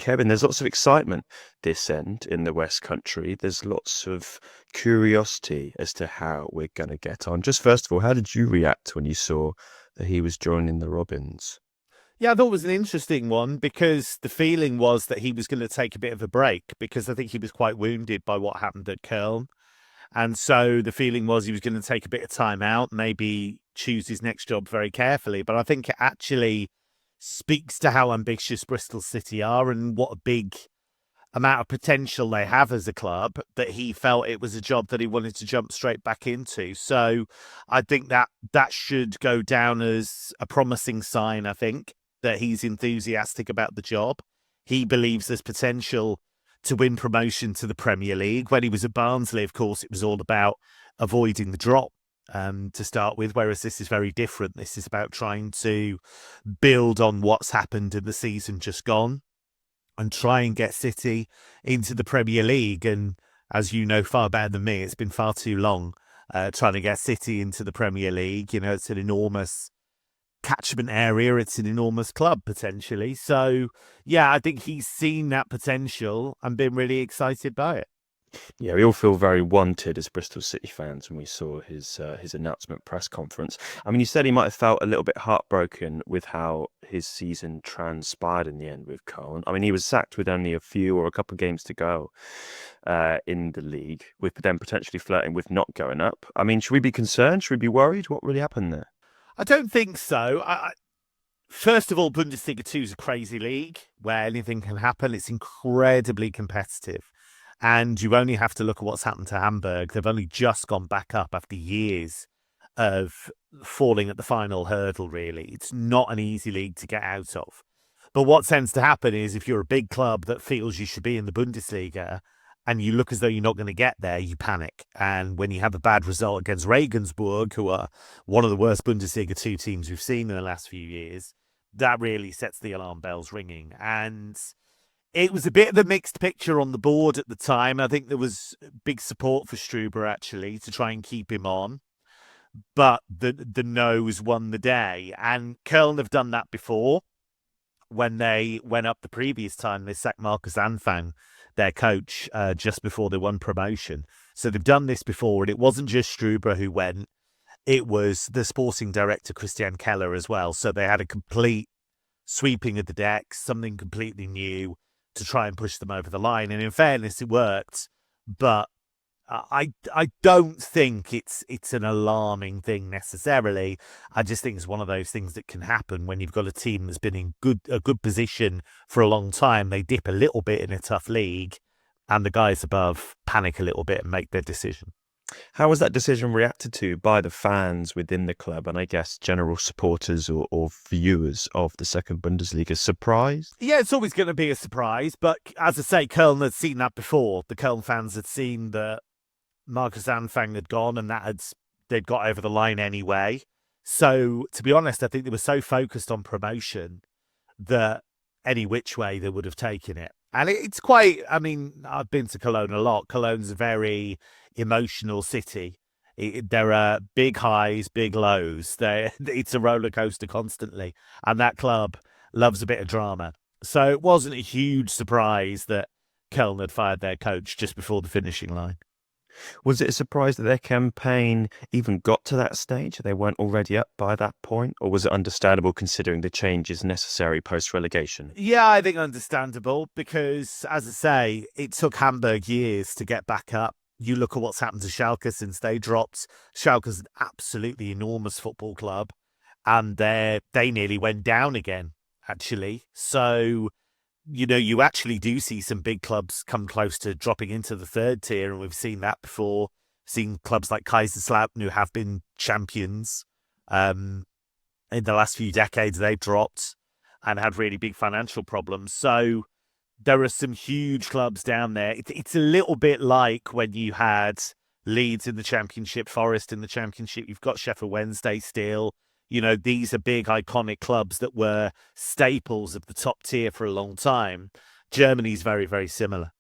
Kevin, there's lots of excitement this end in the West Country. There's lots of curiosity as to how we're going to get on. Just first of all, how did you react when you saw that he was joining the Robins? Yeah, I thought it was an interesting one because the feeling was that he was going to take a bit of a break because I think he was quite wounded by what happened at Köln. And so the feeling was he was going to take a bit of time out, maybe choose his next job very carefully. But I think it actually speaks to how ambitious Bristol City are and what a big amount of potential they have as a club that he felt it was a job that he wanted to jump straight back into. So I think that should go down as a promising sign, I think, that he's enthusiastic about the job. He believes there's potential to win promotion to the Premier League. When he was at Barnsley, of course, it was all about avoiding the drop to start with, whereas this is very different. This is about trying to build on what's happened in the season just gone and try and get City into the Premier League. And as you know far better than me, it's been far too long trying to get City into the Premier League. You know, it's an enormous catchment area. It's an enormous club, potentially. So, yeah, I think he's seen that potential and been really excited by it. Yeah, we all feel very wanted as Bristol City fans when we saw his announcement press conference. I mean, you said he might have felt a little bit heartbroken with how his season transpired in the end with Cologne. I mean, he was sacked with only a few or a couple of games to go in the league, with them potentially flirting with not going up. I mean, should we be concerned? Should we be worried? What really happened there? I don't think so. First of all, Bundesliga 2 is a crazy league where anything can happen. It's incredibly competitive. And you only have to look at what's happened to Hamburg. They've only just gone back up after years of falling at the final hurdle, really. It's not an easy league to get out of. But what tends to happen is if you're a big club that feels you should be in the Bundesliga and you look as though you're not going to get there, you panic. And when you have a bad result against Regensburg, who are one of the worst Bundesliga 2 teams we've seen in the last few years, that really sets the alarm bells ringing. And it was a bit of a mixed picture on the board at the time. I think there was big support for Struber, actually, to try and keep him on. But the no's won the day. And Köln have done that before. When they went up the previous time, they sacked Marcus Anfang, their coach, just before they won promotion. So they've done this before. And it wasn't just Struber who went. It was the sporting director, Christian Keller, as well. So they had a complete sweeping of the decks, something completely new to try and push them over the line. And in fairness, it worked. But I don't think it's an alarming thing necessarily. I just think it's one of those things that can happen when you've got a team that's been in a good position for a long time. They dip a little bit in a tough league, and the guys above panic a little bit and make their decision. How was that decision reacted to by the fans within the club and I guess general supporters or viewers of the second Bundesliga? Surprised? Yeah, it's always going to be a surprise. But as I say, Köln had seen that before. The Köln fans had seen that Marcus Anfang had gone and they'd got over the line anyway. So, to be honest, I think they were so focused on promotion that any which way they would have taken it. And it's quite, I mean, I've been to Cologne a lot. Cologne's a very emotional city. There are big highs, big lows. It's a roller coaster constantly. And that club loves a bit of drama. So it wasn't a huge surprise that Köln had fired their coach just before the finishing line. Was it a surprise that their campaign even got to that stage? They weren't already up by that point? Or was it understandable considering the changes necessary post-relegation? Yeah, I think understandable because, as I say, it took Hamburg years to get back up. You look at what's happened to Schalke since they dropped. Schalke's an absolutely enormous football club, and they nearly went down again, actually. So, you know, you actually do see some big clubs come close to dropping into the third tier, and we've seen that before. Seen clubs like Kaiserslautern who have been champions in the last few decades. They've dropped and had really big financial problems. So there are some huge clubs down there. It's a little bit like when you had Leeds in the Championship, Forest in the Championship. You've got Sheffield Wednesday still. You know, these are big, iconic clubs that were staples of the top tier for a long time. Germany's very, very similar.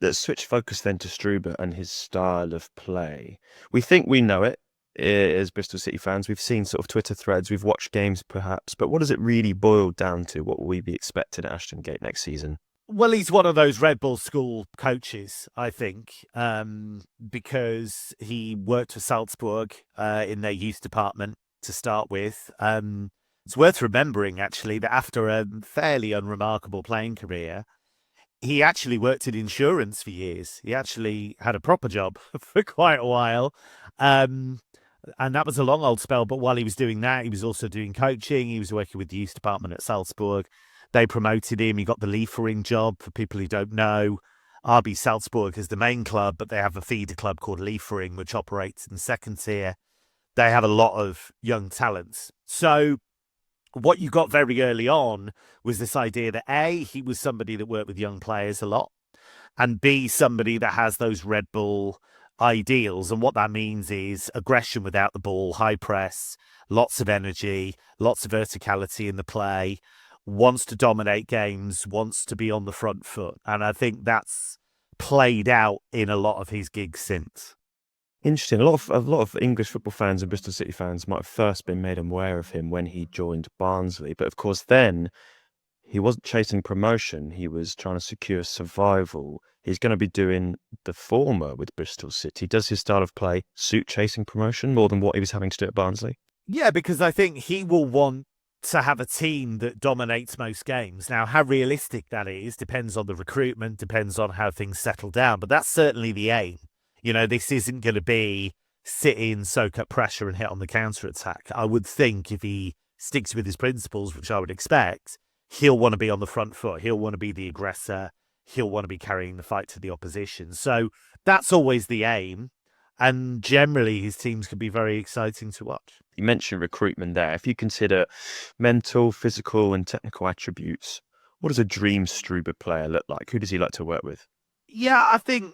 Let's switch focus then to Struber and his style of play. We think we know it as Bristol City fans. We've seen sort of Twitter threads, we've watched games perhaps, but what does it really boil down to? What will we be expecting at Ashton Gate next season? Well, he's one of those Red Bull school coaches, I think, because he worked for Salzburg in their youth department to start with. It's worth remembering, actually, that after a fairly unremarkable playing career, he actually worked in insurance for years. He actually had a proper job for quite a while. Um, and that was a long old spell. But while he was doing that, he was also doing coaching. He was working with the youth department at Salzburg. They promoted him. He got the Liefering job. For people who don't know, RB Salzburg is the main club, but they have a feeder club called Liefering, which operates in second tier. They have a lot of young talents. So what you got very early on was this idea that A, he was somebody that worked with young players a lot, and B, somebody that has those Red Bull ideals. And what that means is aggression without the ball, high press, lots of energy, lots of verticality in the play, wants to dominate games, wants to be on the front foot. And I think that's played out in a lot of his gigs since. Interesting. A lot of English football fans and Bristol City fans might have first been made aware of him when he joined Barnsley, but of course then he wasn't chasing promotion. He was trying to secure survival. He's going to be doing the former with Bristol City. Does his style of play suit chasing promotion more than what he was having to do at Barnsley? Yeah, because I think he will want to have a team that dominates most games. Now, how realistic that is depends on the recruitment, depends on how things settle down, but that's certainly the aim. You know, this isn't going to be sit in, soak up pressure and hit on the counter-attack. I would think if he sticks with his principles, which I would expect, he'll want to be on the front foot. He'll want to be the aggressor. He'll want to be carrying the fight to the opposition. So that's always the aim. And generally, his teams can be very exciting to watch. You mentioned recruitment there. If you consider mental, physical, and technical attributes, what does a dream Struber player look like? Who does he like to work with? Yeah, I think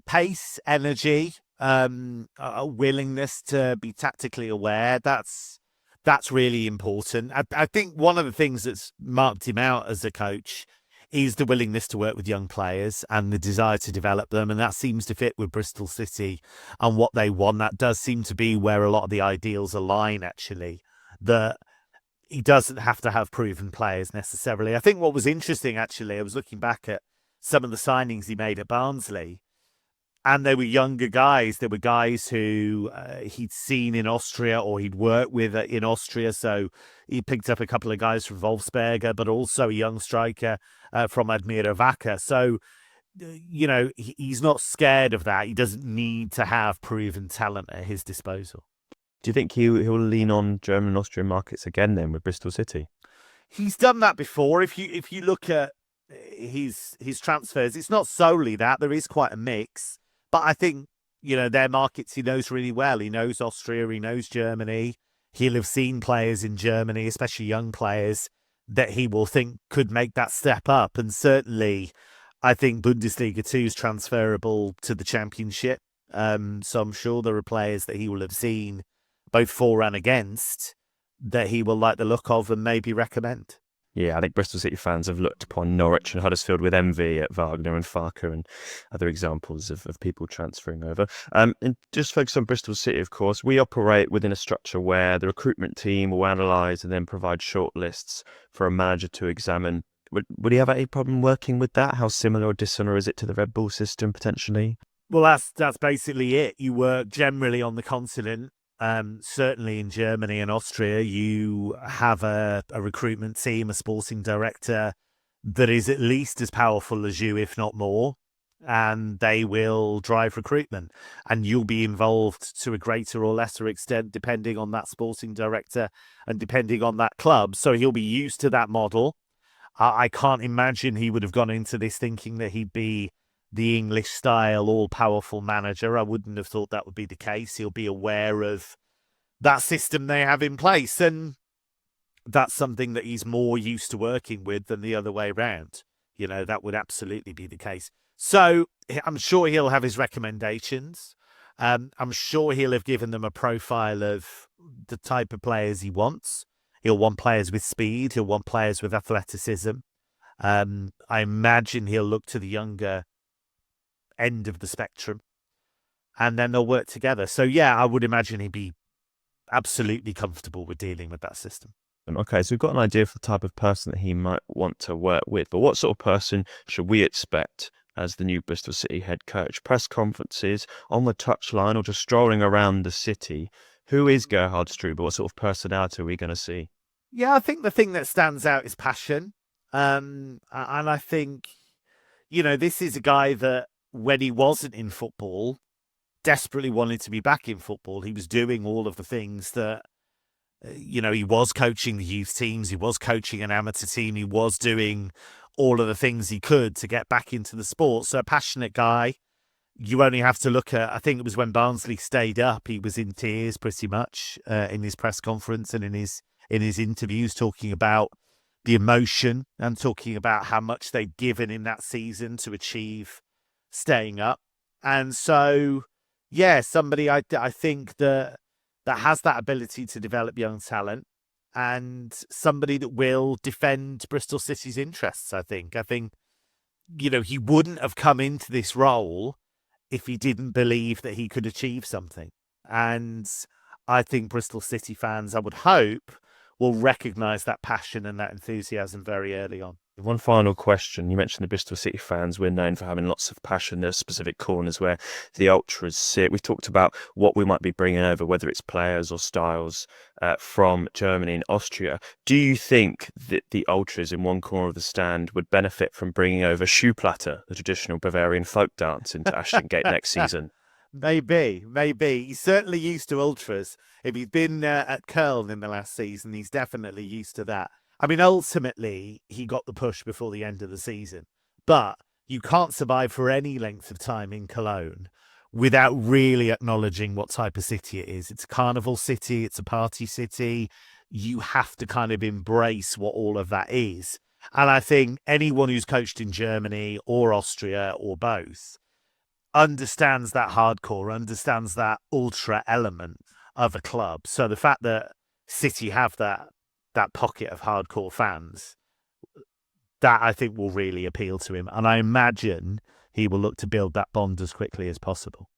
pace, energy, a willingness to be tactically aware. That's really important. I think one of the things that's marked him out as a coach is the willingness to work with young players and the desire to develop them. And that seems to fit with Bristol City and what they want. That does seem to be where a lot of the ideals align, actually, that he doesn't have to have proven players necessarily. I think what was interesting, actually, I was looking back at some of the signings he made at Barnsley, and they were younger guys. They were guys who he'd seen in Austria or he'd worked with in Austria. So he picked up a couple of guys from Wolfsberger, but also a young striker from Admira Wacker. So, you know, he's not scared of that. He doesn't need to have proven talent at his disposal. Do you think he'll lean on German and Austrian markets again then with Bristol City? He's done that before. If you look at his transfers, it's not solely that. There is quite a mix. But I think, you know, their markets he knows really well. He knows Austria, he knows Germany. He'll have seen players in Germany, especially young players, that he will think could make that step up. And certainly, I think Bundesliga 2 is transferable to the Championship. So I'm sure there are players that he will have seen, both for and against, that he will like the look of and maybe recommend. Yeah, I think Bristol City fans have looked upon Norwich and Huddersfield with envy at Wagner and Farker and other examples of people transferring over. And just focus on Bristol City, of course. We operate within a structure where the recruitment team will analyse and then provide shortlists for a manager to examine. Would he have any problem working with that? How similar or dissimilar is it to the Red Bull system, potentially? Well, that's basically it. You work generally on the continent. Certainly in Germany and Austria, you have a recruitment team, a sporting director that is at least as powerful as you, if not more, and they will drive recruitment. And you'll be involved to a greater or lesser extent, depending on that sporting director and depending on that club. So he'll be used to that model. I can't imagine he would have gone into this thinking that he'd be the English style all-powerful manager. I wouldn't have thought that would be the case. He'll be aware of that system they have in place, and that's something that he's more used to working with than the other way around. You know, that would absolutely be the case. So I'm sure he'll have his recommendations. I'm sure he'll have given them a profile of the type of players he wants. He'll want players with speed. He'll want players with athleticism. I imagine he'll look to the younger end of the spectrum, and then they'll work together. So yeah, I would imagine he'd be absolutely comfortable with dealing with that system. Okay, so we've got an idea of the type of person that he might want to work with, but what sort of person should we expect as the new Bristol City head coach? Press conferences, on the touchline, or just strolling around the city? Who is Gerhard Struber? What sort of personality are we going to see? Yeah, I think the thing that stands out is passion. And I think, this is a guy that when he wasn't in football, desperately wanted to be back in football. He was doing all of the things that, he was coaching the youth teams, he was coaching an amateur team, he was doing all of the things he could to get back into the sport. So a passionate guy. You only have to look at, I think it was when Barnsley stayed up, he was in tears pretty much in his press conference and in his interviews, talking about the emotion and talking about how much they'd given in that season to achieve staying up. And so, yeah, somebody I think that has that ability to develop young talent, and somebody that will defend Bristol City's interests, I think. He wouldn't have come into this role if he didn't believe that he could achieve something. And I think Bristol City fans, I would hope, will recognise that passion and that enthusiasm very early on. One final question. You mentioned the Bristol City fans. We're known for having lots of passion. There's specific corners where the ultras sit. We've talked about what we might be bringing over, whether it's players or styles from Germany and Austria. Do you think that the ultras in one corner of the stand would benefit from bringing over Schuhplatte, the traditional Bavarian folk dance, into Ashton Gate next season? Maybe. He's certainly used to ultras. If he's been at Cologne in the last season, he's definitely used to that. I mean, ultimately, he got the push before the end of the season. But you can't survive for any length of time in Cologne without really acknowledging what type of city it is. It's a carnival city. It's a party city. You have to kind of embrace what all of that is. And I think anyone who's coached in Germany or Austria or both understands that hardcore, understands that ultra element of a club. So the fact that City have that pocket of hardcore fans, that I think will really appeal to him. And I imagine he will look to build that bond as quickly as possible.